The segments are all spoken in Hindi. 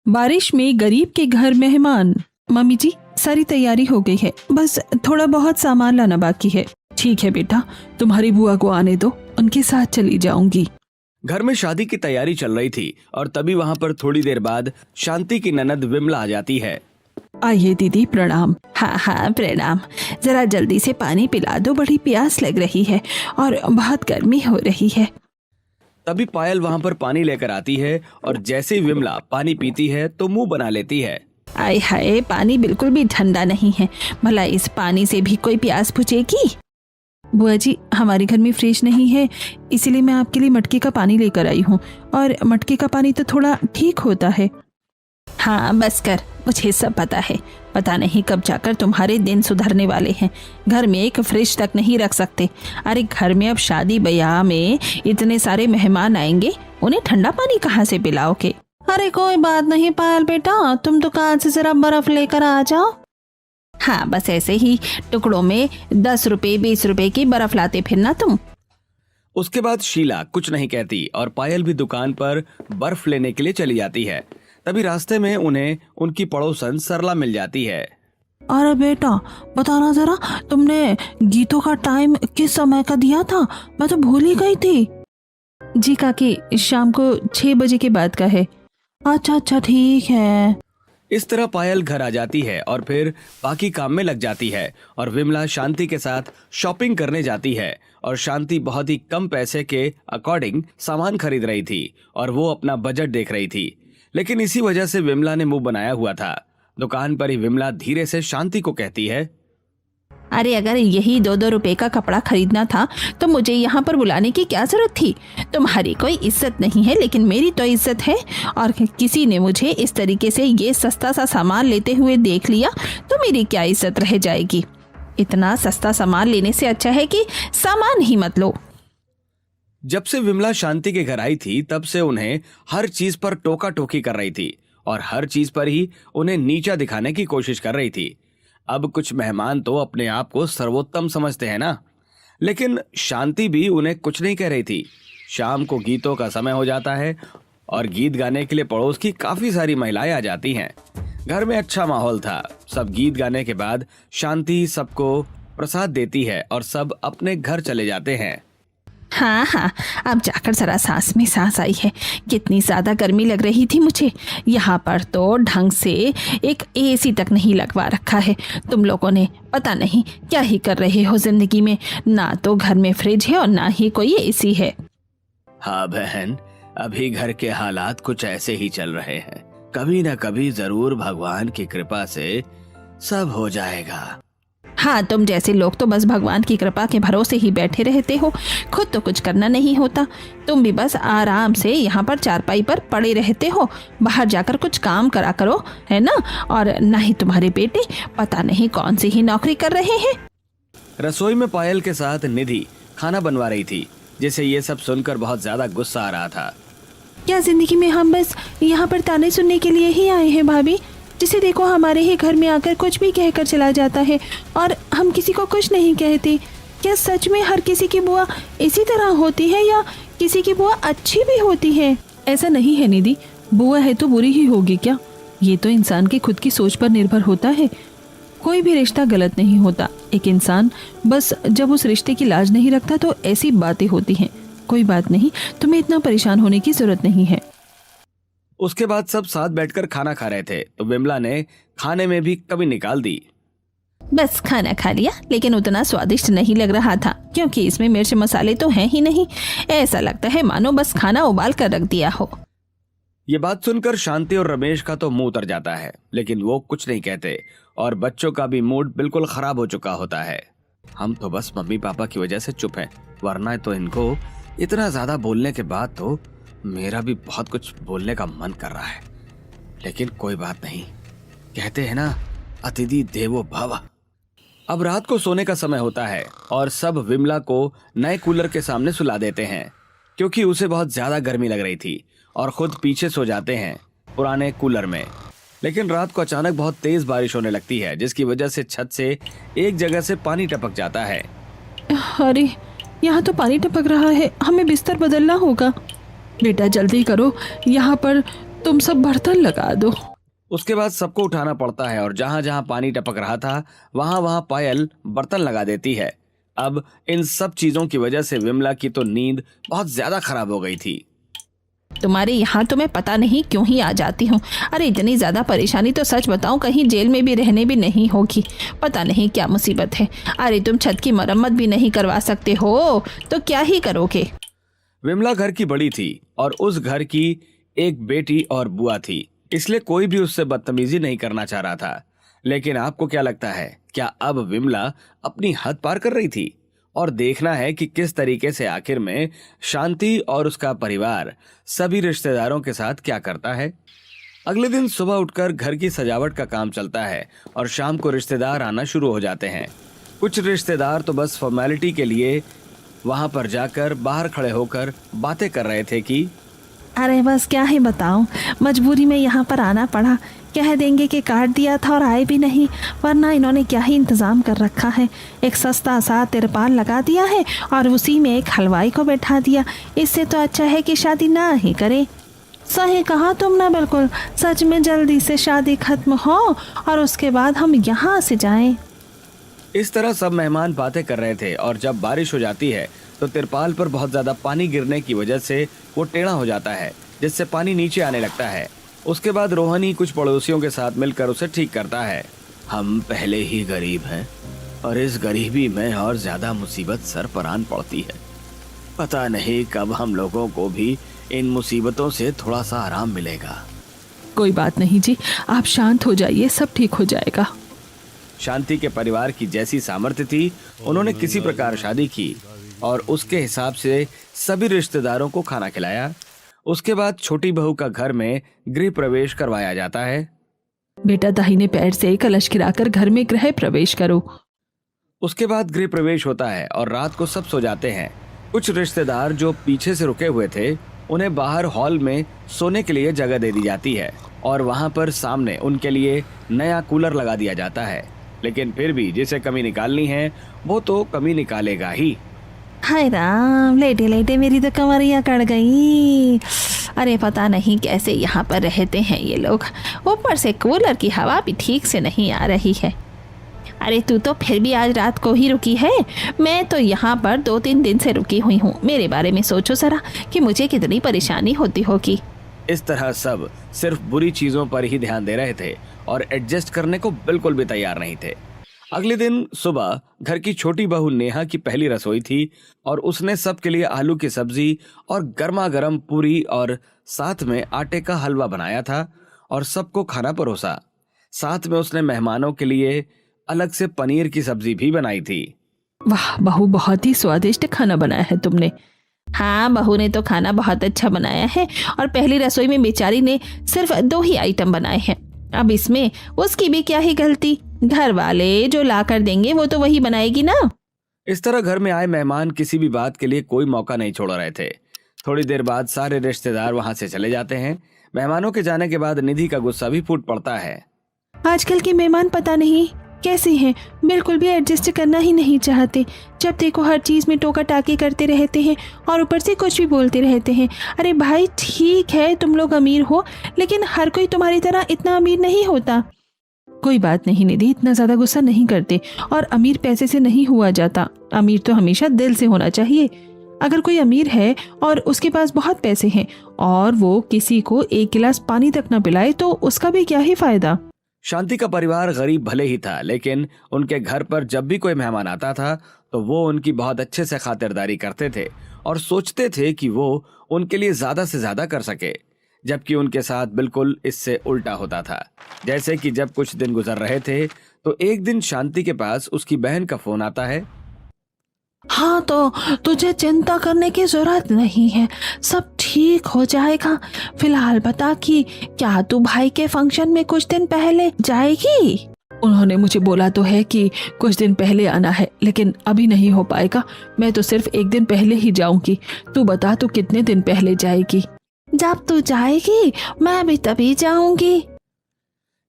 बारिश में गरीब के घर मेहमान। मम्मी जी, सारी तैयारी हो गई है, बस थोड़ा बहुत सामान लाना बाकी है। ठीक है बेटा, तुम्हारी बुआ को आने दो, उनके साथ चली जाऊंगी। घर में शादी की तैयारी चल रही थी और तभी वहाँ पर थोड़ी देर बाद शांति की ननद विमला आ जाती है। आइए दीदी, प्रणाम। हाँ हाँ प्रणाम। जरा जल्दी से पानी पिला दो, बड़ी प्यास लग रही है और बहुत गर्मी हो रही है। तभी पायल वहाँ पर पानी लेकर आती है और जैसे ही विमला पानी पीती है तो मुंह बना लेती है। आय हाय, पानी बिल्कुल भी ठंडा नहीं है, भला इस पानी से भी कोई प्यास बुझेगी? बुआ जी, हमारे घर में फ्रिज नहीं है, इसीलिए मैं आपके लिए मटके का पानी लेकर आई हूँ, और मटके का पानी तो थोड़ा ठीक होता है। हाँ बस कर, मुझे सब पता है। पता नहीं कब जाकर तुम्हारे दिन सुधरने वाले हैं। घर में एक फ्रिज तक नहीं रख सकते। अरे घर में अब शादी ब्याह में इतने सारे मेहमान आएंगे, उन्हें ठंडा पानी कहाँ से पिलाओगे? अरे कोई बात नहीं पायल बेटा, तुम दुकान से जरा बर्फ लेकर आ जाओ। हाँ बस ऐसे ही टुकड़ों में 10 रुपए 20 रुपए की बर्फ लाते फिरना तुम। उसके बाद शीला कुछ नहीं कहती और पायल भी दुकान पर बर्फ लेने के लिए चली जाती है। तभी रास्ते में उन्हें उनकी पड़ोसन सरला मिल जाती है। अरे बेटा, बताना जरा, तुमने गीतों का टाइम किस समय का दिया था? मैं तो भूल ही गई थी। जी काकी, शाम को 6 बजे के बाद का है। अच्छा ठीक है। इस तरह पायल घर आ जाती है और फिर बाकी काम में लग जाती है और विमला शांति के साथ शॉपिंग करने जाती है। और शांति बहुत ही कम पैसे के अकॉर्डिंग सामान खरीद रही थी और वो अपना बजट देख रही थी, लेकिन इसी वजह से विमला ने मुंह बनाया हुआ था। दुकान पर ही विमला धीरे से शांति को कहती है, अरे अगर यही 2-2 रुपए का कपड़ा खरीदना था तो मुझे यहाँ पर बुलाने की क्या जरूरत थी? तुम्हारी कोई इज्जत नहीं है, लेकिन मेरी तो इज्जत है। और किसी ने मुझे इस तरीके से ये सस्ता सा सामान लेते हुए देख लिया तो मेरी क्या इज्जत रह जाएगी? इतना सस्ता सामान लेने से अच्छा है कि सामान ही मत लो। जब से विमला शांति के घर आई थी तब से उन्हें हर चीज पर टोका टोकी कर रही थी और हर चीज पर ही उन्हें नीचा दिखाने की कोशिश कर रही थी। अब कुछ मेहमान तो अपने आप को सर्वोत्तम समझते हैं ना, लेकिन शांति भी उन्हें कुछ नहीं कह रही थी। शाम को गीतों का समय हो जाता है और गीत गाने के लिए पड़ोस की काफी सारी महिलाएं आ जाती हैं। घर में अच्छा माहौल था। सब गीत गाने के बाद शांति सबको प्रसाद देती है और सब अपने घर चले जाते हैं। हाँ, अब जाकर जरा सांस में सांस आई है। कितनी ज्यादा गर्मी लग रही थी मुझे। यहाँ पर तो ढंग से एक एसी तक नहीं लगवा रखा है। तुम लोगों ने पता नहीं क्या ही कर रहे हो जिंदगी में। ना तो घर में फ्रिज है और ना ही कोई एसी है। हाँ बहन, अभी घर के हालात कुछ ऐसे ही चल रहे हैं। कभी न कभी जरूर भगवान की कृपा से सब हो जाएगा। हाँ, तुम जैसे लोग तो बस भगवान की कृपा के भरोसे ही बैठे रहते हो, खुद तो कुछ करना नहीं होता। तुम भी बस आराम से यहाँ पर चारपाई पर पड़े रहते हो। बाहर जाकर कुछ काम करा करो, है ना? और ना ही तुम्हारे बेटे पता नहीं कौन सी ही नौकरी कर रहे हैं। रसोई में पायल के साथ निधि खाना बनवा रही थी, जिसे ये सब सुनकर बहुत ज्यादा गुस्सा आ रहा था। क्या जिंदगी में हम बस यहाँ पर ताने सुनने के लिए ही आए हैं भाभी? जिसे देखो हमारे ही घर में आकर कुछ भी कहकर चला जाता है और हम किसी को कुछ नहीं कहते। क्या सच में हर किसी की बुआ इसी तरह होती है या किसी की बुआ अच्छी भी होती है? ऐसा नहीं है निधि, बुआ है तो बुरी ही होगी क्या? ये तो इंसान की खुद की सोच पर निर्भर होता है। कोई भी रिश्ता गलत नहीं होता। एक इंसान बस जब उस रिश्ते की लाज नहीं रखता तो ऐसी बातें होती हैं। कोई बात नहीं, तुम्हें इतना परेशान होने की जरूरत नहीं है। उसके बाद सब साथ बैठकर खाना खा रहे थे तो विमला ने खाने में भी कमी निकाल दी। बस खाना खा लिया, लेकिन उतना स्वादिष्ट नहीं लग रहा था क्योंकि इसमें मिर्च मसाले तो हैं ही नहीं। ऐसा लगता है मानो बस खाना उबाल कर रख दिया हो। ये बात सुनकर शांति और रमेश का तो मुंह उतर जाता है, लेकिन वो कुछ नहीं कहते और बच्चों का भी मूड बिल्कुल खराब हो चुका होता है। हम तो बस मम्मी पापा की वजह से चुप हैं, वरना तो इनको इतना ज्यादा बोलने के बाद तो मेरा भी बहुत कुछ बोलने का मन कर रहा है, लेकिन कोई बात नहीं। कहते हैं ना, अतिथि देवो भव। अब रात को सोने का समय होता है और सब विमला को नए कूलर के सामने सुला देते हैं क्योंकि उसे बहुत ज्यादा गर्मी लग रही थी, और खुद पीछे सो जाते हैं पुराने कूलर में। लेकिन रात को अचानक बहुत तेज बारिश होने लगती है, जिसकी वजह से छत से एक जगह से पानी टपक जाता है। अरे यहाँ तो पानी टपक रहा है, हमें बिस्तर बदलना होगा। बेटा जल्दी करो, यहाँ पर तुम सब बर्तन लगा दो। उसके बाद सबको उठाना पड़ता है और जहां जहां पानी टपक रहा था वहां वहां पायल बर्तन लगा देती है। अब इन सब चीजों की वजह से विमला की तो नींद बहुत ज्यादा खराब हो गई थी। तुम्हारे यहाँ तो मैं पता नहीं क्यों ही आ जाती हूँ। अरे इतनी ज़्यादा परेशानी तो सच बताऊँ कहीं जेल में भी रहने भी नहीं होगी। पता नहीं क्या मुसीबत है। अरे तुम छत की मरम्मत भी नहीं करवा सकते हो तो क्या ही करोगे। विमला घर की बड़ी थी और उस घर की एक बेटी और बुआ थी, इसलिए कोई भी उससे बदतमीजी नहीं करना चाह रहा था। लेकिन आपको क्या लगता है, क्या अब विमला अपनी हद पार कर रही थी? और देखना है कि किस तरीके से आखिर में शांति और उसका परिवार सभी रिश्तेदारों के साथ क्या करता है। अगले दिन सुबह उठकर घर की सजावट का काम चलता है और शाम को रिश्तेदार आना शुरू हो जाते हैं। कुछ रिश्तेदार तो बस फॉर्मेलिटी के लिए वहां पर जाकर बाहर खड़े होकर बातें कर रहे थे कि अरे बस क्या ही बताऊं, मजबूरी में यहाँ पर आना पड़ा। कह देंगे कि काट दिया था और आए भी नहीं, वरना इन्होंने क्या ही इंतज़ाम कर रखा है। एक सस्ता सा तिरपाल लगा दिया है और उसी में एक हलवाई को बैठा दिया। इससे तो अच्छा है कि शादी ना ही करे। सही कहा तुमने, बिल्कुल सच में जल्दी से शादी खत्म हो और उसके बाद हम यहाँ से जाएं। इस तरह सब मेहमान बातें कर रहे थे और जब बारिश हो जाती है तो तिरपाल पर बहुत ज्यादा पानी गिरने की वजह से वो टेढ़ा हो जाता है, जिससे पानी नीचे आने लगता है। उसके बाद रोहनी कुछ पड़ोसियों के साथ मिलकर उसे ठीक करता है। हम पहले ही गरीब हैं और इस गरीबी में और ज्यादा मुसीबत सर पर आन पड़ती है। पता नहीं कब हम लोगों को भी इन मुसीबतों से थोड़ा सा आराम मिलेगा। कोई बात नहीं जी, आप शांत हो जाइए, सब ठीक हो जाएगा। शांति के परिवार की जैसी सामर्थ्य थी, उन्होंने किसी प्रकार शादी की और उसके हिसाब से सभी रिश्तेदारों को खाना खिलाया। उसके बाद छोटी बहू का घर में गृह प्रवेश करवाया जाता है। बेटा दाहिने पैर से कलश गिराकर घर में गृह प्रवेश करो। उसके बाद गृह प्रवेश होता है और रात को सब सो जाते हैं। कुछ रिश्तेदार जो पीछे से रुके हुए थे, उन्हें बाहर हॉल में सोने के लिए जगह दे दी जाती है और वहां पर सामने उनके लिए नया कूलर लगा दिया जाता है। लेकिन फिर भी जिसे कमी निकालनी है वो तो कमी निकालेगा ही। हाय राम, लेटे लेटे मेरी तो कमरियाँ कट गई। अरे पता नहीं कैसे यहाँ पर रहते हैं ये लोग। ऊपर से कूलर की हवा भी ठीक से नहीं आ रही है। अरे तू तो फिर भी आज रात को ही रुकी है। मैं तो यहाँ पर 2-3 दिन से रुकी हुई हूँ। मेरे बारे में सोचो जरा कि मुझे कितनी परेशानी होती होगी। इस तरह सब सिर्फ बुरी चीजों पर ही ध्यान दे रहे थे और एडजस्ट करने को बिल्कुल भी तैयार नहीं थे। अगले दिन सुबह घर की छोटी बहू नेहा की पहली रसोई थी और उसने सबके लिए आलू की सब्जी और गर्मा गर्म पूरी और साथ में आटे का हलवा बनाया था और सबको खाना परोसा। साथ में उसने मेहमानों के लिए अलग से पनीर की सब्जी भी बनाई थी। वाह बहू, बहुत ही स्वादिष्ट खाना बनाया है तुमने। हाँ, बहू ने तो खाना बहुत अच्छा बनाया है और पहली रसोई में बेचारी ने सिर्फ 2 ही आइटम बनाए हैं। अब इसमें उसकी भी क्या ही गलती। घर वाले जो ला कर देंगे वो तो वही बनाएगी ना। इस तरह घर में आए मेहमान किसी भी बात के लिए कोई मौका नहीं छोड़ रहे थे। थोड़ी देर बाद सारे रिश्तेदार वहां से चले जाते हैं। मेहमानों के जाने के बाद निधि का गुस्सा भी फूट पड़ता है। आजकल के मेहमान पता नहीं कैसे हैं, बिल्कुल भी एडजस्ट करना ही नहीं चाहते। जब देखो हर चीज़ में टोका टाकी करते रहते हैं और ऊपर से कुछ भी बोलते रहते हैं। अरे भाई ठीक है तुम लोग अमीर हो, लेकिन हर कोई तुम्हारी तरह इतना अमीर नहीं होता। कोई बात नहीं निधि, इतना ज़्यादा गुस्सा नहीं करते। और अमीर पैसे से नहीं हुआ जाता, अमीर तो हमेशा दिल से होना चाहिए। अगर कोई अमीर है और उसके पास बहुत पैसे हैं और वो किसी को 1 गिलास पानी तक न पिलाए तो उसका भी क्या ही फायदा। शांति का परिवार गरीब भले ही था, लेकिन उनके घर पर जब भी कोई मेहमान आता था तो वो उनकी बहुत अच्छे से खातिरदारी करते थे और सोचते थे कि वो उनके लिए ज्यादा से ज्यादा कर सके। जबकि उनके साथ बिल्कुल इससे उल्टा होता था। जैसे कि जब कुछ दिन गुजर रहे थे तो एक दिन शांति के पास उसकी बहन का फोन आता है। हाँ, तो तुझे चिंता करने की जरूरत नहीं है, सब ठीक हो जाएगा। फिलहाल बता कि क्या तू भाई के फंक्शन में कुछ दिन पहले जाएगी? उन्होंने मुझे बोला तो है कि कुछ दिन पहले आना है, लेकिन अभी नहीं हो पाएगा। मैं तो सिर्फ 1 दिन पहले ही जाऊंगी। तू बता तू कितने दिन पहले जाएगी? जब तू जाएगी मैं भी तभी जाऊंगी।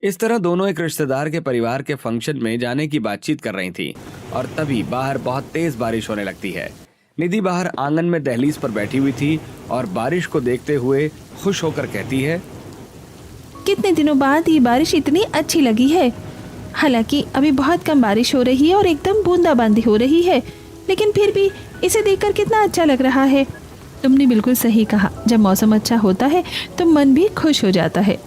इस तरह दोनों एक रिश्तेदार के परिवार के फंक्शन में जाने की बातचीत कर रही थी और तभी बाहर बहुत तेज बारिश होने लगती है। निधि बाहर आंगन में दहलीज पर बैठी हुई थी और बारिश को देखते हुए खुश होकर कहती है, कितने दिनों बाद ये बारिश इतनी अच्छी लगी है। हालांकि अभी बहुत कम बारिश हो रही है और एकदम बूंदाबांदी हो रही है, लेकिन फिर भी इसे देखकर कितना अच्छा लग रहा है। तुमने बिल्कुल सही कहा, जब मौसम अच्छा होता है तो मन भी खुश हो जाता है।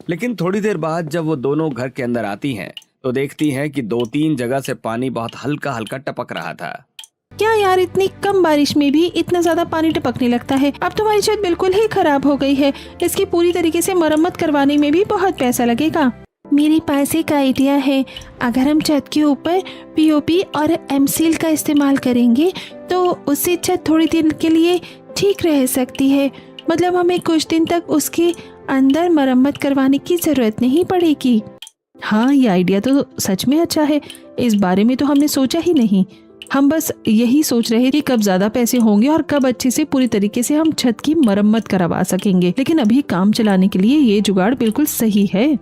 लेकिन थोड़ी देर बाद जब वो दोनों घर के अंदर आती हैं तो देखती हैं कि 2-3 जगह से पानी बहुत हल्का हल्का टपक रहा था। क्या यार, इतनी कम बारिश में भी इतना ज्यादा पानी टपकने लगता है। अब तुम्हारी छत बिल्कुल ही खराब हो गई है, इसकी पूरी तरीके से मरम्मत करवाने में भी बहुत पैसा लगेगा। मेरे पास एक आइडिया है, अगर हम छत के ऊपर पीओपी और एमसील का इस्तेमाल करेंगे तो उससे छत थोड़ी दिन के लिए ठीक रह सकती है। मतलब हमें कुछ दिन तक उसके अंदर मरम्मत करवाने की जरूरत नहीं पड़ेगी। हाँ, ये आइडिया तो सच में अच्छा है, इस बारे में तो हमने सोचा ही नहीं। हम बस यही सोच रहे कि कब ज्यादा पैसे होंगे और कब अच्छे से पूरी तरीके से हम छत की मरम्मत करवा सकेंगे, लेकिन अभी काम चलाने के लिए ये जुगाड़ बिल्कुल सही है।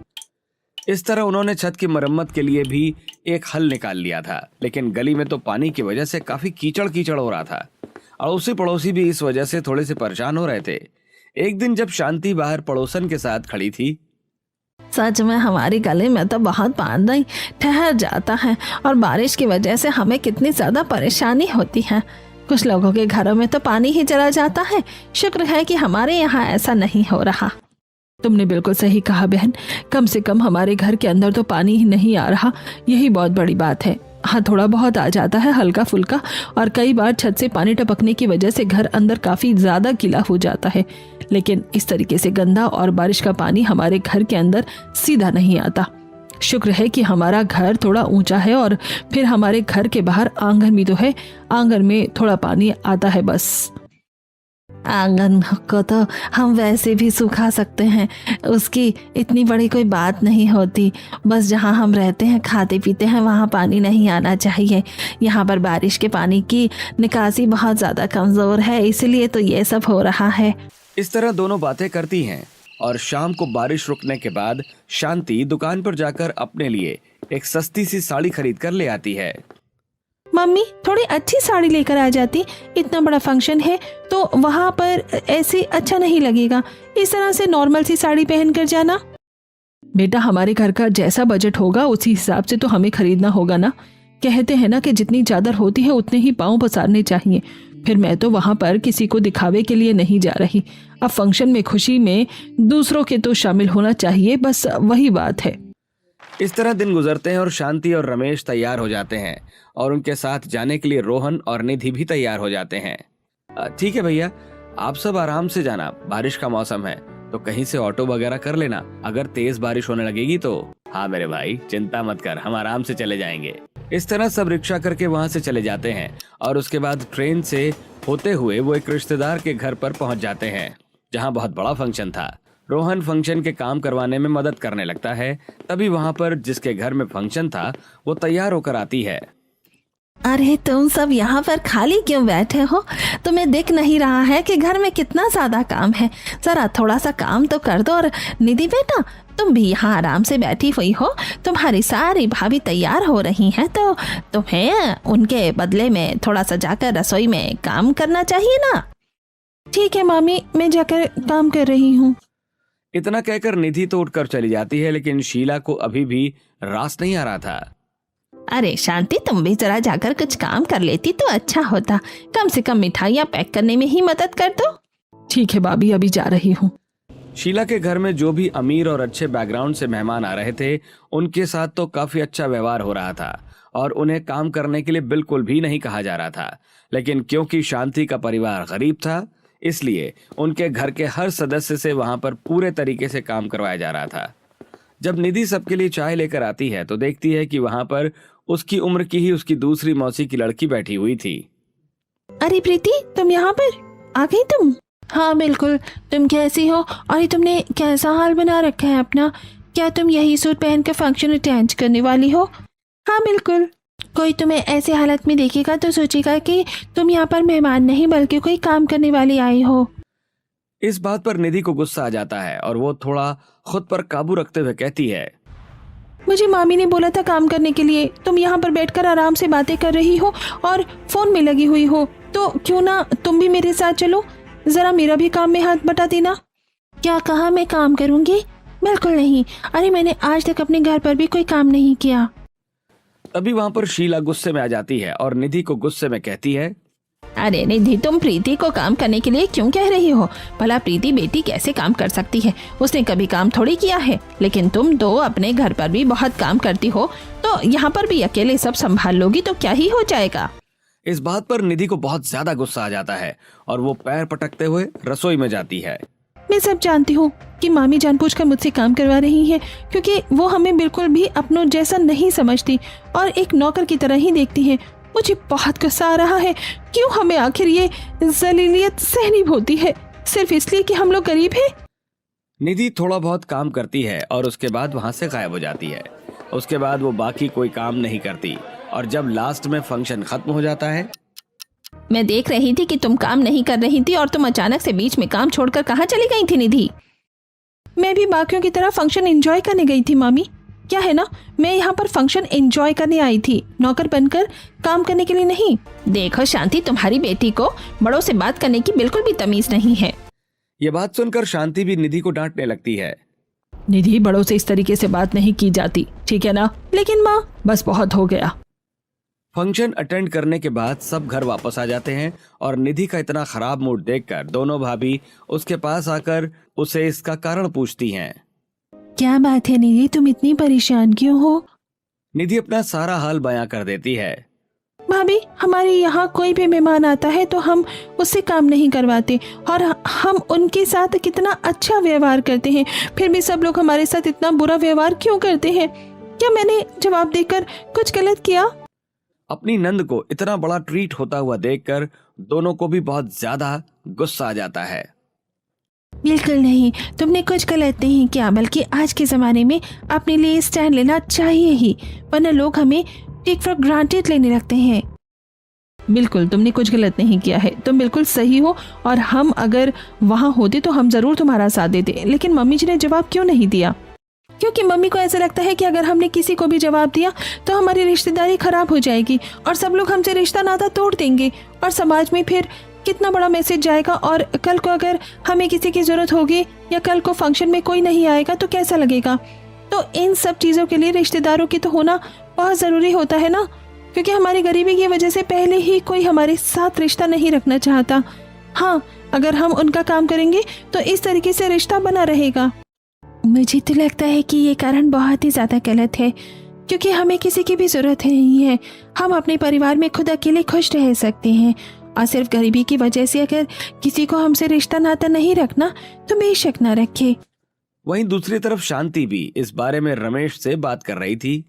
इस तरह उन्होंने छत की मरम्मत के लिए भी एक हल निकाल लिया था, लेकिन गली में तो पानी की वजह से काफी कीचड़ कीचड़ हो रहा था। अड़ोसी पड़ोसी भी इस वजह से थोड़े से परेशान हो रहे थे। एक दिन जब शांति बाहर पड़ोसन के साथ खड़ी थी, सच में हमारी गली में तो बहुत पानी ठहर जाता है और बारिश की वजह से हमें कितनी ज्यादा परेशानी होती है। कुछ लोगों के घरों में तो पानी ही चला जाता है। शुक्र है कि हमारे यहाँ ऐसा नहीं हो रहा। तुमने बिल्कुल सही कहा बहन, कम से कम हमारे घर के अंदर तो पानी ही नहीं आ रहा, यही बहुत बड़ी बात है। हाँ, थोड़ा बहुत आ जाता है हल्का फुल्का, और कई बार छत से पानी टपकने की वजह से घर अंदर काफी ज्यादा गीला हो जाता है, लेकिन इस तरीके से गंदा और बारिश का पानी हमारे घर के अंदर सीधा नहीं आता। शुक्र है कि हमारा घर थोड़ा ऊंचा है और फिर हमारे घर के बाहर आंगन भी तो है, आंगन में थोड़ा पानी आता है बस। आंगन को तो हम वैसे भी सुखा सकते हैं, उसकी इतनी बड़ी कोई बात नहीं होती। बस जहाँ हम रहते हैं खाते पीते हैं वहाँ पानी नहीं आना चाहिए। यहाँ पर बारिश के पानी की निकासी बहुत ज़्यादा कमज़ोर है, इसलिए तो ये सब हो रहा है। इस तरह दोनों बातें करती हैं और शाम को बारिश रुकने के बाद शांति दुकान पर जाकर अपने लिए एक सस्ती सी साड़ी खरीद कर ले आती है। मम्मी, थोड़ी अच्छी साड़ी लेकर आ जाती, इतना बड़ा फंक्शन है तो वहाँ पर ऐसे अच्छा नहीं लगेगा। इस तरह से नॉर्मल सी साड़ी पहन कर जाना। बेटा, हमारे घर का जैसा बजट होगा उसी हिसाब से तो हमें खरीदना होगा ना। कहते हैं ना कि जितनी चादर होती है उतने ही पाँव पसारने चाहिए। फिर मैं तो वहाँ पर किसी को दिखावे के लिए नहीं जा रही। अब फंक्शन में खुशी में दूसरों के तो शामिल होना चाहिए, बस वही बात है। इस तरह दिन गुजरते हैं और शांति और रमेश तैयार हो जाते हैं और उनके साथ जाने के लिए रोहन और निधि भी तैयार हो जाते हैं। ठीक है भैया, आप सब आराम से जाना, बारिश का मौसम है तो कहीं से ऑटो वगैरह कर लेना। अगर तेज बारिश होने लगेगी तो हाँ मेरे भाई, चिंता मत कर, हम आराम से चले जाएंगे। इस तरह सब रिक्शा करके वहाँ से चले जाते हैं और उसके बाद ट्रेन से होते हुए वो एक रिश्तेदार के घर पर पहुँच जाते हैं जहाँ बहुत बड़ा फंक्शन था। रोहन फंक्शन के काम करवाने में मदद करने लगता है। तभी वहाँ पर जिसके घर में फंक्शन था वो तैयार होकर आती है। अरे तुम सब यहाँ पर खाली क्यों बैठे हो? तुम्हें दिख नहीं रहा है कि घर में कितना ज्यादा काम है? जरा थोड़ा सा काम तो कर दो। और निधि बेटा, तुम भी यहाँ आराम से बैठी हुई हो, तुम्हारी सारी भाभी तैयार हो रही हैं तो तुम्हें उनके बदले में थोड़ा सा जाकर रसोई में काम करना चाहिए ना। ठीक है मामी, मैं जाकर काम कर रही हूँ। इतना कहकर निधि तो उठकर चली जाती है, लेकिन शीला को अभी भी रास नहीं आ रहा था। अरे शांति, तुम भी जरा जाकर कुछ काम कर लेती तो अच्छा होता। कम से कम मिठाइयाँ पैक करने में ही मदद कर दो। ठीक है भाभी, अभी जा रही हूँ। शीला के घर में जो भी अमीर और अच्छे बैकग्राउंड से मेहमान आ रहे थे उनके साथ तो काफी अच्छा व्यवहार हो रहा था और उन्हें काम करने के लिए बिल्कुल भी नहीं कहा जा रहा था। लेकिन क्योंकि शांति का परिवार गरीब था, इसलिए उनके घर के हर सदस्य से वहां पर पूरे तरीके से काम करवाया जा रहा था। जब निधि सबके लिए चाय लेकर आती है तो देखती है कि वहां पर उसकी उम्र की ही उसकी दूसरी मौसी की लड़की बैठी हुई थी। अरे प्रीति, तुम यहाँ पर आ गई तुम? हाँ बिल्कुल, तुम कैसी हो और तुमने कैसा हाल बना रखा है अपना? क्या तुम यही सूट पहन कर फंक्शन अटेंड करने वाली हो? हाँ बिल्कुल। कोई तुम्हें ऐसे हालत में देखेगा तो सोचेगा कि तुम यहाँ पर मेहमान नहीं बल्कि कोई काम करने वाली आई हो। इस बात पर निधि को गुस्सा आ जाता है और वो थोड़ा खुद पर काबू रखते हुए कहती है, मुझे मामी ने बोला था काम करने के लिए, तुम यहाँ पर बैठकर आराम से बातें कर रही हो और फोन में लगी हुई हो, तो क्यों ना तुम भी मेरे साथ चलो, जरा मेरा भी काम में हाथ बटा देना। क्या कहा मैं काम करूँगी? बिल्कुल नहीं। अरे मैंने आज तक अपने घर पर भी कोई काम नहीं किया। तभी वहां पर शीला गुस्से में आ जाती है और निधि को गुस्से में कहती है, अरे निधि, तुम प्रीति को काम करने के लिए क्यों कह रही हो? भला प्रीति बेटी कैसे काम कर सकती है? उसने कभी काम थोड़ी किया है। लेकिन तुम दो अपने घर पर भी बहुत काम करती हो, तो यहाँ पर भी अकेले सब संभाल लोगी तो क्या ही हो जाएगा। इस बात पर निधि को बहुत ज्यादा गुस्सा आ जाता है और वो पैर पटकते हुए रसोई में जाती है। मैं सब जानती हूँ कि मामी जानबूझकर मुझसे काम करवा रही है, क्योंकि वो हमें बिल्कुल भी अपनों जैसा नहीं समझती और एक नौकर की तरह ही देखती है। मुझे बहुत गुस्सा आ रहा है। क्यों हमें आखिर ये जलीलियत सहनी होती है, सिर्फ इसलिए कि हम लोग गरीब हैं? निधि थोड़ा बहुत काम करती है और उसके बाद वहां से गायब हो जाती है। उसके बाद वो बाकी कोई काम नहीं करती और जब लास्ट में फंक्शन खत्म हो जाता है, मैं देख रही थी कि तुम काम नहीं कर रही थी और तुम अचानक से बीच में काम छोड़कर कहाँ चली गई थी निधि? मैं भी बाकियों की तरह फंक्शन एंजॉय करने गई थी मामी। क्या है ना, मैं यहाँ पर फंक्शन एंजॉय करने आई थी, नौकर बनकर काम करने के लिए नहीं। देखो शांति, तुम्हारी बेटी को बड़ों से बात करने की बिल्कुल भी तमीज नहीं है। ये बात सुनकर शांति भी निधि को डांटने लगती है। निधि, बड़ों से इस तरीके से बात नहीं की जाती, ठीक है ना? लेकिन माँ, बस बहुत हो गया। फंक्शन अटेंड करने के बाद सब घर वापस आ जाते हैं और निधि का इतना खराब मूड देखकर दोनों भाभी उसके पास आकर उसे इसका कारण पूछती हैं। क्या बात है निधि, तुम इतनी परेशान क्यों हो? निधि अपना सारा हाल बयां कर देती है। भाभी, हमारे यहाँ कोई भी मेहमान आता है तो हम उससे काम नहीं करवाते और हम उनके साथ कितना अच्छा व्यवहार करते हैं, फिर भी सब लोग हमारे साथ इतना बुरा व्यवहार क्यों करते हैं? क्या मैंने जवाब देकर कुछ गलत किया? अपनी नंद को इतना बड़ा ट्रीट होता हुआ देखकर दोनों को भी बहुत ज्यादा गुस्सा आ जाता है। बिल्कुल नहीं, तुमने कुछ गलत नहीं किया, बल्कि आज के ज़माने में अपने लिए स्टैंड लेना चाहिए ही, वरना लोग हमें टेक फॉर ग्रांटेड लेने लगते हैं। बिल्कुल, तुमने कुछ गलत नहीं किया है, तुम बिल्कुल सही हो और हम अगर वहाँ होते तो हम ज़रूर तुम्हारा साथ देते। लेकिन मम्मी जी ने जवाब क्यों नहीं दिया? क्योंकि मम्मी को ऐसा लगता है कि अगर हमने किसी को भी जवाब दिया तो हमारी रिश्तेदारी खराब हो जाएगी और सब लोग हमसे रिश्ता नाता तोड़ देंगे और समाज में फिर कितना बड़ा मैसेज जाएगा। और कल को अगर हमें किसी की जरूरत होगी या कल को फंक्शन में कोई नहीं आएगा तो कैसा लगेगा? तो इन सब चीज़ों के लिए रिश्तेदारों की तो होना बहुत ज़रूरी होता है ना, क्योंकि हमारी गरीबी की वजह से पहले ही कोई हमारे साथ रिश्ता नहीं रखना चाहता। हाँ, अगर हम उनका काम करेंगे तो इस तरीके से रिश्ता बना रहेगा। मुझे तो लगता है कि ये कारण बहुत ही ज़्यादा गलत है, क्योंकि हमें किसी की भी ज़रूरत नहीं है। हम अपने परिवार में खुद अकेले खुश रह सकते हैं और सिर्फ गरीबी की वजह से अगर किसी को हमसे रिश्ता नाता नहीं रखना तो बेशक ना रखे। वहीं दूसरी तरफ शांति भी इस बारे में रमेश से बात कर रही थी।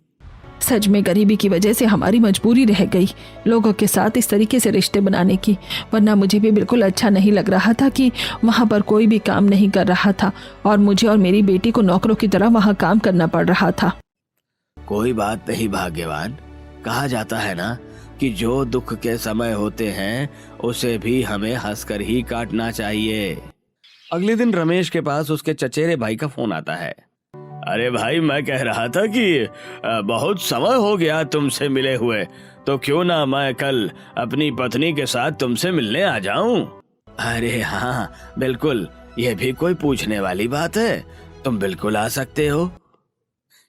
सच में गरीबी की वजह से हमारी मजबूरी रह गई लोगों के साथ इस तरीके से रिश्ते बनाने की, वरना मुझे भी बिल्कुल अच्छा नहीं लग रहा था कि वहाँ पर कोई भी काम नहीं कर रहा था और मुझे और मेरी बेटी को नौकरों की तरह वहाँ काम करना पड़ रहा था। कोई बात नहीं भाग्यवान, कहा जाता है ना कि जो दुख के समय होते हैं उसे भी हमें हंसकर ही काटना चाहिए। अगले दिन रमेश के पास उसके चचेरे भाई का फोन आता है। अरे भाई, मैं कह रहा था कि बहुत समय हो गया तुमसे मिले हुए, तो क्यों ना मैं कल अपनी पत्नी के साथ तुमसे मिलने आ जाऊं? अरे हाँ बिल्कुल, यह भी कोई पूछने वाली बात है, तुम बिल्कुल आ सकते हो।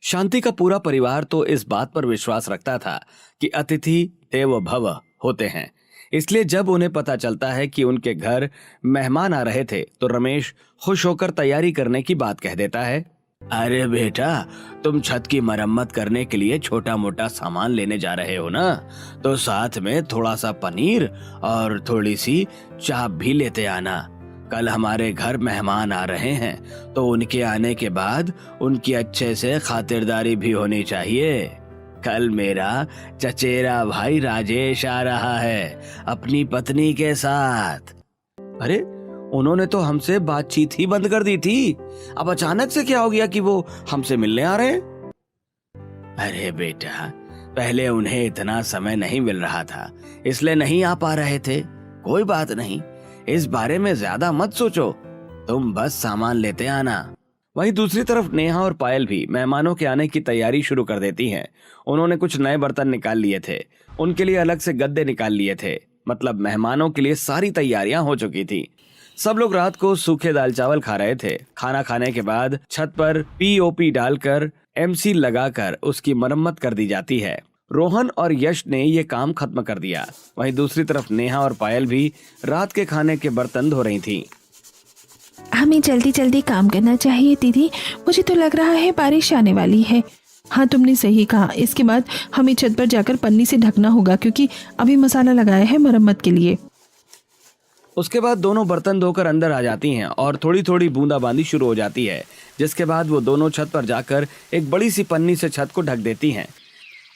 शांति का पूरा परिवार तो इस बात पर विश्वास रखता था कि अतिथि देवो भव होते हैं, इसलिए जब उन्हें पता चलता है कि उनके घर मेहमान आ रहे थे तो रमेश खुश होकर तैयारी करने की बात कह देता है। अरे बेटा, तुम छत की मरम्मत करने के लिए छोटा मोटा सामान लेने जा रहे हो ना, तो साथ में थोड़ा सा पनीर और थोड़ी सी चाप भी लेते आना। कल हमारे घर मेहमान आ रहे हैं तो उनके आने के बाद उनकी अच्छे से खातिरदारी भी होनी चाहिए। कल मेरा चचेरा भाई राजेश आ रहा है अपनी पत्नी के साथ। अरे, उन्होंने तो हमसे बातचीत ही बंद कर दी थी, अब अचानक से क्या हो गया कि वो हमसे मिलने आ रहे हैं? अरे बेटा, पहले उन्हें इतना समय नहीं मिल रहा था इसलिए नहीं आ पा रहे थे। कोई बात नहीं, इस बारे में ज्यादा मत सोचो, तुम बस सामान लेते आना। वहीं दूसरी तरफ नेहा और पायल भी मेहमानों के आने की तैयारी शुरू कर देती हैं। उन्होंने कुछ नए बर्तन निकाल लिए थे, उनके लिए अलग से गद्दे निकाल लिए थे, मतलब मेहमानों के लिए सारी तैयारियां हो चुकी थी। सब लोग रात को सूखे दाल चावल खा रहे थे। खाना खाने के बाद छत पर पीओपी डालकर एमसी लगाकर उसकी मरम्मत कर दी जाती है। रोहन और यश ने ये काम खत्म कर दिया। वहीं दूसरी तरफ नेहा और पायल भी रात के खाने के बर्तन धो रही थीं। हमें जल्दी जल्दी काम करना चाहिए दीदी, मुझे तो लग रहा है बारिश आने वाली है। हाँ तुमने सही कहा, इसके बाद हमें छत पर जाकर पन्नी से ढकना होगा क्योंकि अभी मसाला लगाया है मरम्मत के लिए। उसके बाद दोनों बर्तन धोकर अंदर आ जाती हैं और थोड़ी थोड़ी बूंदाबांदी शुरू हो जाती है, जिसके बाद वो दोनों छत पर जाकर एक बड़ी सी पन्नी से छत को ढक देती हैं।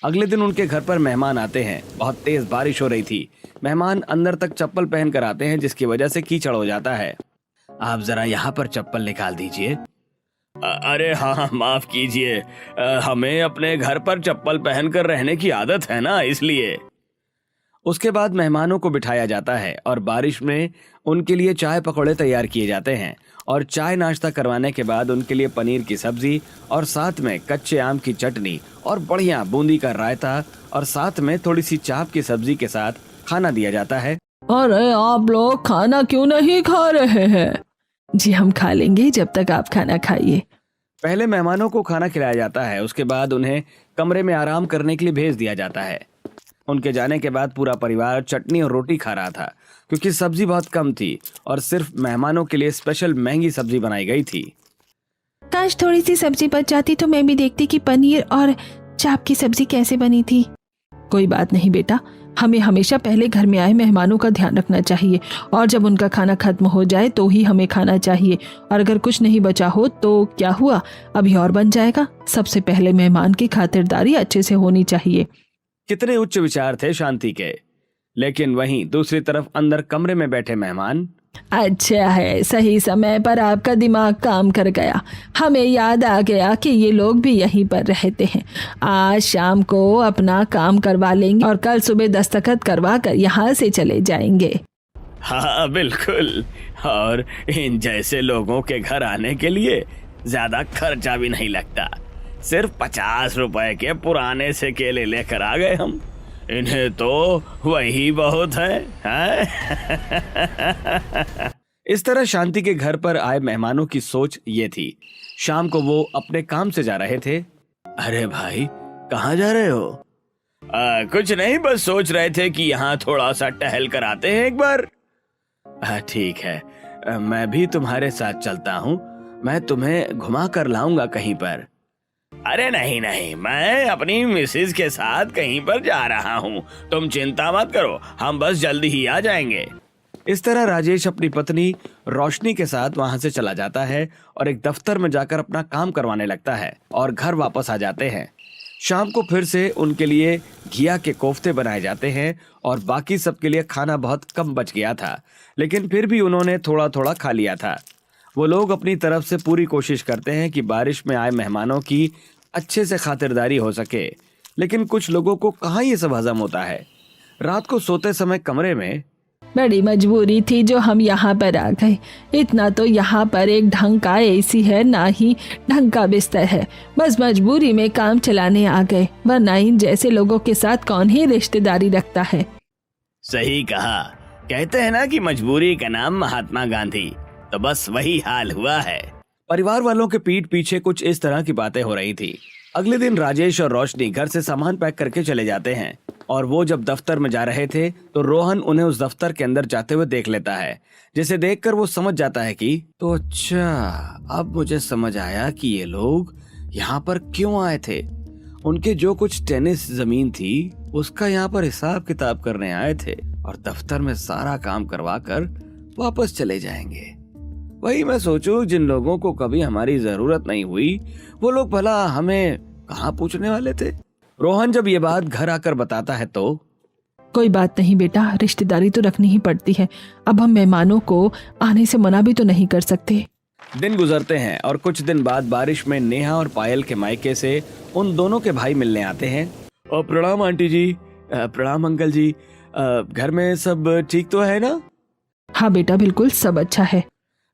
अगले दिन उनके घर पर मेहमान आते हैं। बहुत तेज बारिश हो रही थी। मेहमान अंदर तक चप्पल पहन कर आते हैं, जिसकी वजह से कीचड़ हो जाता है। आप जरा यहाँ पर चप्पल निकाल दीजिए। अरे हाँ, माफ कीजिए, हमें अपने घर पर चप्पल पहनकर रहने की आदत है ना, इसलिए। उसके बाद मेहमानों को बिठाया जाता है और बारिश में उनके लिए चाय पकौड़े तैयार किए जाते हैं और चाय नाश्ता करवाने के बाद उनके लिए पनीर की सब्जी और साथ में कच्चे आम की चटनी और बढ़िया बूंदी का रायता और साथ में थोड़ी सी चाप की सब्जी के साथ खाना दिया जाता है। अरे आप लोग खाना क्यों नहीं खा रहे हैं? जी हम खा लेंगे जब तक आप खाना खाइए। पहले मेहमानों को खाना खिलाया जाता है, उसके बाद उन्हें कमरे में आराम करने के लिए भेज दिया जाता है। उनके जाने के बाद पूरा परिवार चटनी और रोटी खा रहा था क्योंकि सब्जी बहुत कम थी और सिर्फ मेहमानों के लिए स्पेशल महंगी सब्जी बनाई गई थी। काश थोड़ी सी सब्जी बच जाती तो मैं भी देखती कि पनीर और चाप की सब्जी कैसे बनी थी। कोई बात नहीं बेटा, हमें हमेशा पहले घर में आए मेहमानों का ध्यान रखना चाहिए और जब उनका खाना खत्म हो जाए तो ही हमें खाना चाहिए, और अगर कुछ नहीं बचा हो तो क्या हुआ, अभी और बन जाएगा। सबसे पहले मेहमान की खातिरदारी अच्छे से होनी चाहिए। कितने उच्च विचार थे शांति के। लेकिन वहीं दूसरी तरफ अंदर कमरे में बैठे मेहमान। अच्छा है, सही समय पर आपका दिमाग काम कर गया। हमें याद आ गया कि ये लोग भी यहीं पर रहते हैं। आज शाम को अपना काम करवा लेंगे और कल सुबह दस्तखत करवा कर यहाँ से चले जाएंगे। हाँ बिल्कुल, और इन जैसे लोगों के घर आने के लिए ज्यादा खर्चा भी नहीं लगता। सिर्फ 50 रुपए के पुराने से केले लेकर आ गए हम। इन्हें तो वही बहुत है, इस तरह शांति के घर पर आए मेहमानों की सोच ये थी। शाम को वो अपने काम से जा रहे थे। अरे भाई, कहाँ जा रहे हो? कुछ नहीं, बस सोच रहे थे कि यहाँ थोड़ा सा टहल कर आते हैं एक बार। ठीक है, मैं भी तुम्हारे साथ चलता हूँ। मैं तुम्हें घुमा कर लाऊंगा कहीं पर। अरे नहीं नहीं, मैं अपनी मिसेज के साथ कहीं पर जा रहा हूँ, तुम चिंता मत करो, हम बस जल्दी ही आ जाएंगे। इस तरह राजेश अपनी पत्नी रोशनी के साथ वहां से चला जाता है और एक दफ्तर में जाकर अपना काम करवाने लगता है और घर वापस आ जाते हैं। शाम को फिर से उनके लिए घिया के कोफ्ते बनाए जाते हैं और बाकी सबके लिए खाना बहुत कम बच गया था, लेकिन फिर भी उन्होंने थोड़ा थोड़ा खा लिया था। वो लोग अपनी तरफ से पूरी कोशिश करते हैं कि बारिश में आए मेहमानों की अच्छे से खातिरदारी हो सके, लेकिन कुछ लोगों को कहाँ ये सब हजम होता है। रात को सोते समय कमरे में बड़ी मजबूरी थी जो हम यहाँ पर आ गए। इतना तो यहाँ पर एक ढंग का एसी है, ना ही ढंग का बिस्तर है। बस मजबूरी में काम चलाने आ गए, वरना इन जैसे लोगों के साथ कौन ही रिश्तेदारी रखता है। सही कहा, कहते हैं ना कि मजबूरी का नाम महात्मा गांधी, तो बस वही हाल हुआ है। परिवार वालों के पीठ पीछे कुछ इस तरह की बातें हो रही थी। अगले दिन राजेश और रोशनी घर से सामान पैक करके चले जाते हैं और वो जब दफ्तर में जा रहे थे तो रोहन उन्हें उस दफ्तर के अंदर जाते हुए देख लेता है, जिसे देखकर वो समझ जाता है कि तो अच्छा, अब मुझे समझ आया कि ये लोग यहाँ पर क्यों आए थे। उनके जो कुछ टेनिस जमीन थी उसका यहाँ पर हिसाब किताब करने आए थे और दफ्तर में सारा काम करवा कर वापस चले जाएंगे। वही मैं सोचूं, जिन लोगों को कभी हमारी जरूरत नहीं हुई वो लोग भला हमें कहाँ पूछने वाले थे। रोहन जब ये बात घर आकर बताता है तो कोई बात नहीं बेटा, रिश्तेदारी तो रखनी ही पड़ती है। अब हम मेहमानों को आने से मना भी तो नहीं कर सकते। दिन गुजरते हैं और कुछ दिन बाद बारिश में नेहा और पायल के मायके से उन दोनों के भाई मिलने आते हैं। और प्रणाम आंटी जी, प्रणाम अंकल जी, घर में सब ठीक तो है ना? हाँ बेटा, बिल्कुल सब अच्छा है।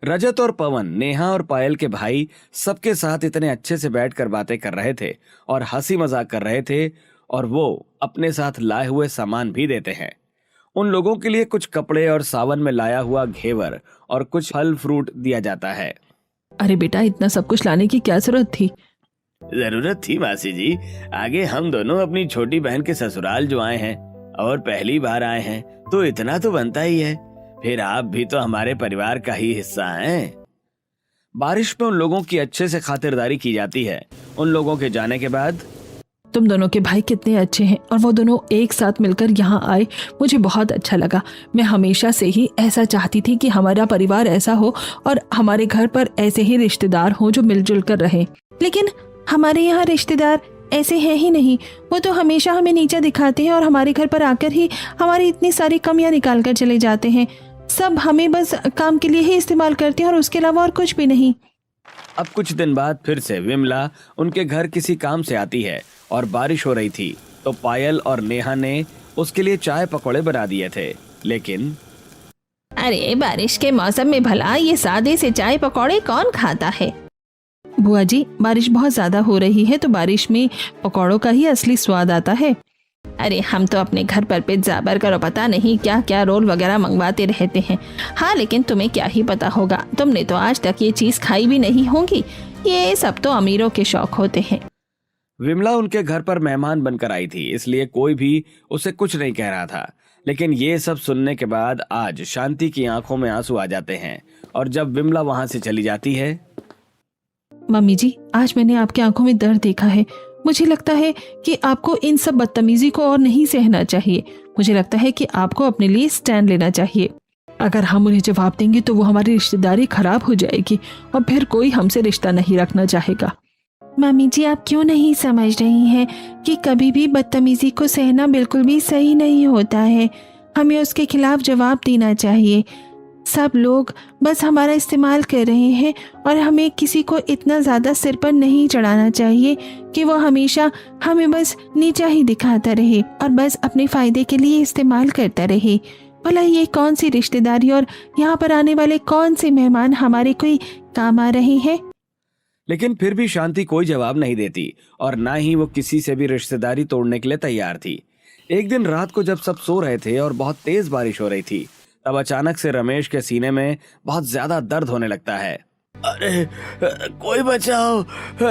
रजत और पवन, नेहा और पायल के भाई, सबके साथ इतने अच्छे से बैठकर बातें कर रहे थे और हंसी मजाक कर रहे थे और वो अपने साथ लाए हुए सामान भी देते हैं। उन लोगों के लिए कुछ कपड़े और सावन में लाया हुआ घेवर और कुछ फल फ्रूट दिया जाता है। अरे बेटा, इतना सब कुछ लाने की क्या जरूरत थी? जरूरत थी मासी जी। आगे हम दोनों अपनी छोटी बहन के ससुराल जो आए हैं और पहली बार आए हैं, तो इतना तो बनता ही है। फिर आप भी तो हमारे परिवार का ही हिस्सा हैं। बारिश में उन लोगों की अच्छे से खातिरदारी की जाती है। उन लोगों के जाने के बाद तुम दोनों के भाई कितने अच्छे हैं और वो दोनों एक साथ मिलकर यहाँ आए, मुझे बहुत अच्छा लगा। मैं हमेशा से ही ऐसा चाहती थी कि हमारा परिवार ऐसा हो और हमारे घर पर ऐसे ही रिश्तेदार हों जो मिलजुल कर रहें। लेकिन हमारे यहाँ रिश्तेदार ऐसे हैं ही नहीं। वो तो हमेशा हमें नीचा दिखाते हैं और हमारे घर पर आकर ही हमारी इतनी सारी कमियां निकाल कर चले जाते हैं। सब हमें बस काम के लिए ही इस्तेमाल करते हैं और उसके अलावा और कुछ भी नहीं। अब कुछ दिन बाद फिर से विमला उनके घर किसी काम से आती है और बारिश हो रही थी, तो पायल और नेहा ने उसके लिए चाय पकौड़े बना दिए थे। लेकिन अरे, बारिश के मौसम में भला ये सादे से चाय पकौड़े कौन खाता है? बुआ जी, बारिश बहुत ज्यादा हो रही है तो बारिश में पकौड़ों का ही असली स्वाद आता है। अरे, हम तो अपने घर पर पिज्जा, बर्गर और पता नहीं क्या क्या रोल वगैरह मंगवाते रहते हैं। हाँ, लेकिन तुम्हें क्या ही पता होगा, तुमने तो आज तक ये चीज खाई भी नहीं होगी। ये सब तो अमीरों के शौक होते हैं। विमला उनके घर पर मेहमान बनकर आई थी, इसलिए कोई भी उसे कुछ नहीं कह रहा था। लेकिन ये सब सुनने के बाद आज शांति की आंखों में आंसू आ जाते हैं और जब विमला वहां से चली जाती है। मम्मी जी, आज मैंने आपकी आंखों में दर्द देखा है। मुझे लगता है कि आपको इन सब बदतमीजी को और नहीं सहना चाहिए। मुझे लगता है कि आपको अपने लिए स्टैंड लेना चाहिए। अगर हम उन्हें जवाब देंगे तो वो हमारी रिश्तेदारी खराब हो जाएगी और फिर कोई हमसे रिश्ता नहीं रखना चाहेगा। मम्मी जी, आप क्यों नहीं समझ रही हैं कि कभी भी बदतमीजी को सहना बिल्कुल भी सही नहीं होता है। हमें उसके खिलाफ जवाब देना चाहिए। सब लोग बस हमारा इस्तेमाल कर रहे हैं और हमें किसी को इतना ज़्यादा सिर पर नहीं चढ़ाना चाहिए कि वो हमेशा हमें बस नीचा ही दिखाता रहे और बस अपने फ़ायदे के लिए इस्तेमाल करता रहे। भला ये कौन सी रिश्तेदारी और यहाँ पर आने वाले कौन से मेहमान हमारे कोई काम आ रहे हैं? लेकिन फिर भी शांति कोई जवाब नहीं देती और ना ही वो किसी से भी रिश्तेदारी तोड़ने के लिए तैयार थी। एक दिन रात को जब सब सो रहे थे और बहुत तेज बारिश हो रही थी, तब अचानक से रमेश के सीने में बहुत ज्यादा दर्द होने लगता है। अरे, कोई बचाओ,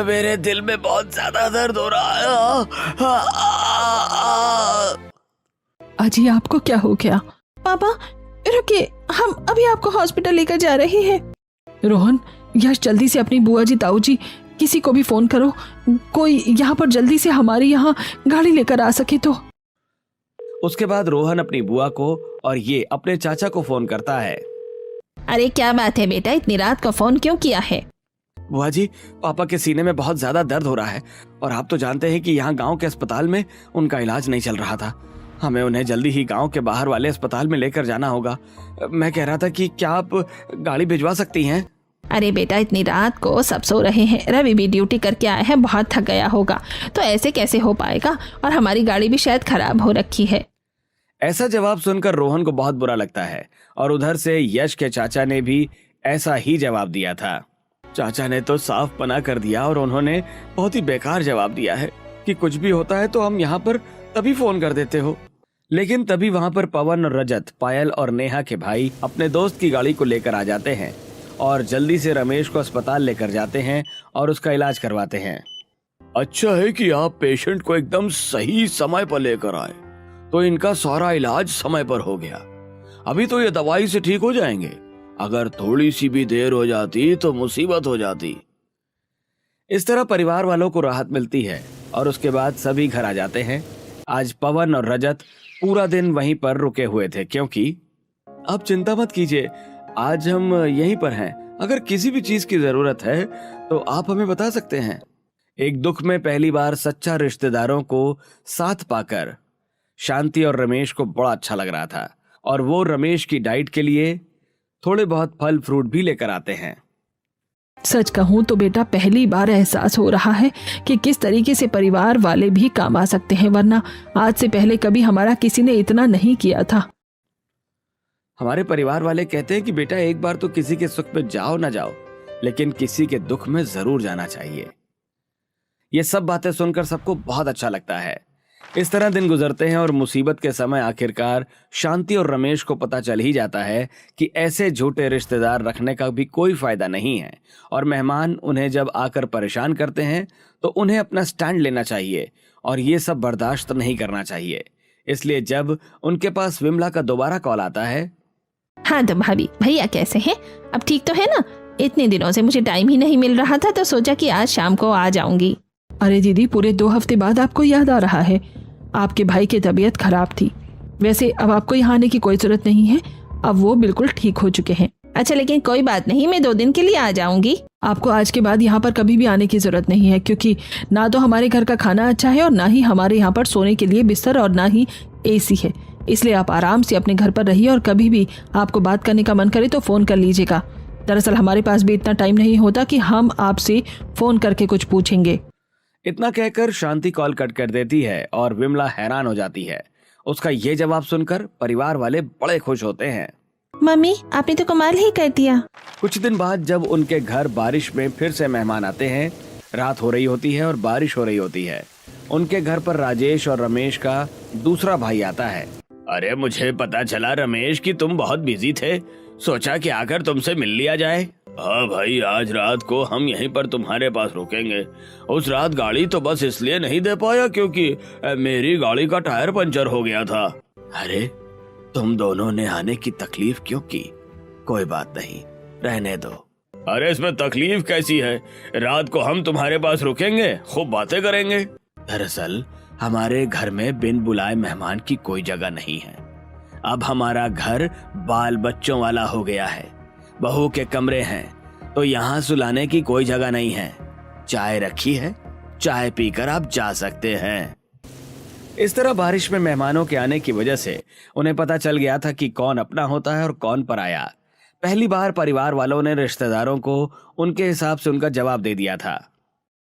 मेरे दिल में बहुत ज्यादा दर्द हो रहा है। अजी, आपको क्या हो गया? पापा रुकिए, हम अभी आपको हॉस्पिटल लेकर जा रहे हैं। रोहन, यश, जल्दी से अपनी बुआ जी, ताऊ जी, किसी को भी फोन करो। कोई यहाँ पर जल्दी से हमारे यहाँ गाड़ी लेकर आ सके तो। उसके बाद रोहन अपनी बुआ को और ये अपने चाचा को फोन करता है। अरे, क्या बात है बेटा, इतनी रात को फोन क्यों किया है? बुआ जी, पापा के सीने में बहुत ज्यादा दर्द हो रहा है और आप तो जानते हैं कि यहाँ गांव के अस्पताल में उनका इलाज नहीं चल रहा था। हमें उन्हें जल्दी ही गांव के बाहर वाले अस्पताल में लेकर जाना होगा। मैं कह रहा था कि क्या आप गाड़ी भिजवा सकती हैं? अरे बेटा, इतनी रात को सब सो रहे हैं। रवि भी ड्यूटी करके आया है, बहुत थक गया होगा, तो ऐसे कैसे हो पाएगा? और हमारी गाड़ी भी शायद खराब हो रखी है। ऐसा जवाब सुनकर रोहन को बहुत बुरा लगता है और उधर से यश के चाचा ने भी ऐसा ही जवाब दिया था। चाचा ने तो साफ मना कर दिया और उन्होंने बहुत ही बेकार जवाब दिया है कि कुछ भी होता है तो हम यहाँ पर तभी फोन कर देते हो। लेकिन तभी वहां पर पवन और रजत, पायल और नेहा के भाई अपने दोस्त की गाड़ी को लेकर आ जाते हैं और जल्दी से रमेश को अस्पताल लेकर जाते हैं और उसका इलाज करवाते हैं। अच्छा है कि आप पेशेंट को एकदम सही समय पर लेकर आए, तो इनका सारा इलाज समय पर हो गया। अभी तो ये दवाई से ठीक हो जाएंगे, अगर थोड़ी सी भी देर हो जाती तो मुसीबत हो जाती। इस तरह परिवार वालों को राहत मिलती है और उसके बाद सभी घर आ जाते हैं। आज पवन और रजत पूरा दिन वहीं पर रुके हुए थे, क्योंकि आप चिंता मत कीजिए, आज हम यहीं पर हैं। अगर किसी भी चीज की जरूरत है तो आप हमें बता सकते हैं। एक दुख में पहली बार सच्चा रिश्तेदारों को साथ पाकर शांति और रमेश को बड़ा अच्छा लग रहा था और वो रमेश की डाइट के लिए थोड़े बहुत फल फ्रूट भी लेकर आते हैं। सच कहूँ तो बेटा, पहली बार एहसास हो रहा है कि किस तरीके से परिवार वाले भी काम आ सकते हैं, वरना आज से पहले कभी हमारा किसी ने इतना नहीं किया था। हमारे परिवार वाले कहते हैं कि बेटा, एक बार तो किसी के सुख में जाओ ना जाओ, लेकिन किसी के दुख में जरूर जाना चाहिए। ये सब बातें सुनकर सबको बहुत अच्छा लगता है। इस तरह दिन गुजरते हैं और मुसीबत के समय आखिरकार शांति और रमेश को पता चल ही जाता है कि ऐसे झूठे रिश्तेदार रखने का भी कोई फायदा नहीं है और मेहमान उन्हें जब आकर परेशान करते हैं तो उन्हें अपना स्टैंड लेना चाहिए और ये सब बर्दाश्त नहीं करना चाहिए। इसलिए जब उनके पास विमला का दोबारा कॉल आता है, हाँ तो भाभी भैया कैसे हैं? अब ठीक तो है ना? इतने दिनों से मुझे टाइम ही नहीं मिल रहा था तो सोचा कि आज शाम को आ जाऊंगी। अरे दीदी, पूरे 2 हफ्ते बाद आपको याद आ रहा है। आपके भाई की तबीयत खराब थी। वैसे अब आपको यहाँ आने की कोई जरूरत नहीं है, अब वो बिल्कुल ठीक हो चुके हैं। अच्छा, लेकिन कोई बात नहीं, मैं 2 दिन के लिए आ जाऊंगी। आपको आज के बाद यहाँ पर कभी भी आने की जरूरत नहीं है, क्योंकि ना तो हमारे घर का खाना अच्छा है और ना ही हमारे यहाँ पर सोने के लिए बिस्तर और ना ही AC है। इसलिए आप आराम से अपने घर पर रहिए और कभी भी आपको बात करने का मन करे तो फोन कर लीजिएगा। दरअसल हमारे पास भी इतना टाइम नहीं होता कि हम आपसे फोन करके कुछ पूछेंगे। इतना कहकर शांति कॉल कट कर देती है और विमला हैरान हो जाती है। उसका ये जवाब सुनकर परिवार वाले बड़े खुश होते हैं। मम्मी, आपने तो कमाल ही कर दिया। कुछ दिन बाद जब उनके घर बारिश में फिर से मेहमान आते हैं, रात हो रही होती है और बारिश हो रही होती है। उनके घर पर राजेश और रमेश का दूसरा भाई आता है। अरे मुझे पता चला रमेश कि तुम बहुत बिजी थे, सोचा कि आकर तुमसे मिल लिया जाए। हाँ भाई, आज रात को हम यहीं पर तुम्हारे पास रुकेंगे। उस रात गाड़ी तो बस इसलिए नहीं दे पाया क्योंकि मेरी गाड़ी का टायर पंचर हो गया था। अरे तुम दोनों ने आने की तकलीफ क्यों की? कोई बात नहीं, रहने दो। अरे इसमें तकलीफ कैसी है? रात को हम तुम्हारे पास रुकेंगे, खूब बातें करेंगे। दरअसल हमारे घर में बिन बुलाए मेहमान की कोई जगह नहीं है। अब हमारा घर बाल बच्चों वाला हो गया है। बहू के कमरे हैं तो यहाँ सुलाने की कोई जगह नहीं है। चाय रखी है, चाय पीकर आप जा सकते हैं। इस तरह बारिश में मेहमानों के आने की वजह से उन्हें पता चल गया था कि कौन अपना होता है और कौन पराया। पहली बार परिवार वालों ने रिश्तेदारों को उनके हिसाब से उनका जवाब दे दिया था।